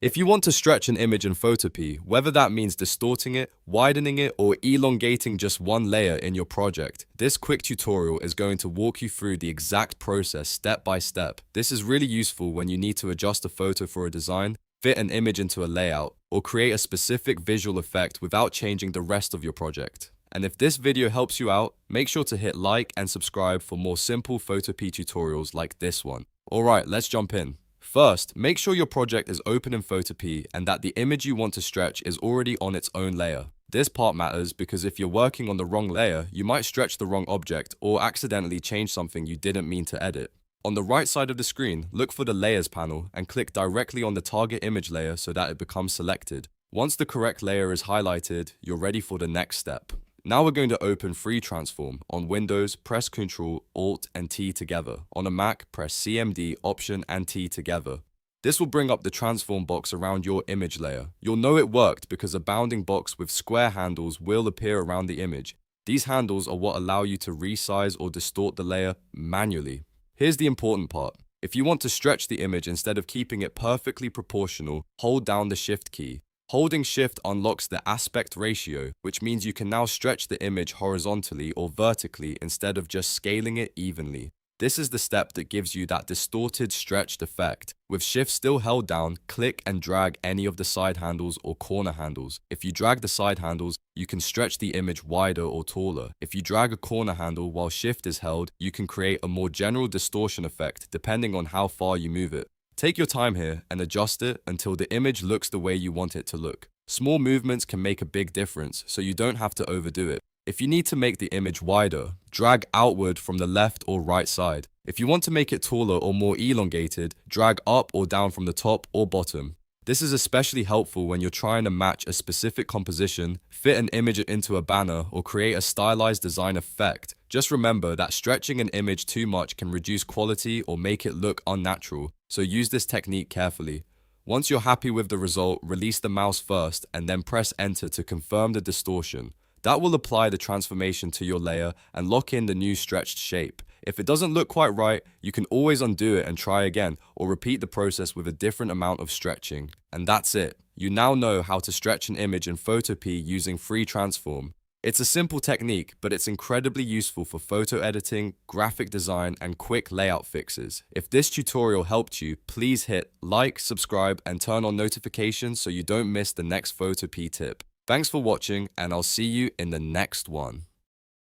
If you want to stretch an image in Photopea, whether that means distorting it, widening it, or elongating just one layer in your project, this quick tutorial is going to walk you through the exact process step by step. This is really useful when you need to adjust a photo for a design, fit an image into a layout, or create a specific visual effect without changing the rest of your project. And if this video helps you out, make sure to hit like and subscribe for more simple Photopea tutorials like this one. Alright, let's jump in. First, make sure your project is open in Photopea and that the image you want to stretch is already on its own layer. This part matters because if you're working on the wrong layer, you might stretch the wrong object or accidentally change something you didn't mean to edit. On the right side of the screen, look for the Layers panel and click directly on the target image layer so that it becomes selected. Once the correct layer is highlighted, you're ready for the next step. Now we're going to open Free Transform. On Windows, press Ctrl, Alt, and T together. On a Mac, press CMD, Option, and T together. This will bring up the transform box around your image layer. You'll know it worked because a bounding box with square handles will appear around the image. These handles are what allow you to resize or distort the layer manually. Here's the important part. If you want to stretch the image instead of keeping it perfectly proportional, hold down the Shift key. Holding Shift unlocks the aspect ratio, which means you can now stretch the image horizontally or vertically instead of just scaling it evenly. This is the step that gives you that distorted, stretched effect. With Shift still held down, click and drag any of the side handles or corner handles. If you drag the side handles, you can stretch the image wider or taller. If you drag a corner handle while Shift is held, you can create a more general distortion effect depending on how far you move it. Take your time here and adjust it until the image looks the way you want it to look. Small movements can make a big difference, so you don't have to overdo it. If you need to make the image wider, drag outward from the left or right side. If you want to make it taller or more elongated, drag up or down from the top or bottom. This is especially helpful when you're trying to match a specific composition, fit an image into a banner, or create a stylized design effect. Just remember that stretching an image too much can reduce quality or make it look unnatural, so use this technique carefully. Once you're happy with the result, release the mouse first and then press Enter to confirm the distortion. That will apply the transformation to your layer and lock in the new stretched shape. If it doesn't look quite right, you can always undo it and try again, or repeat the process with a different amount of stretching. And that's it. You now know how to stretch an image in Photopea using Free Transform. It's a simple technique, but it's incredibly useful for photo editing, graphic design, and quick layout fixes. If this tutorial helped you, please hit like, subscribe, and turn on notifications so you don't miss the next Photopea tip. Thanks for watching, and I'll see you in the next one.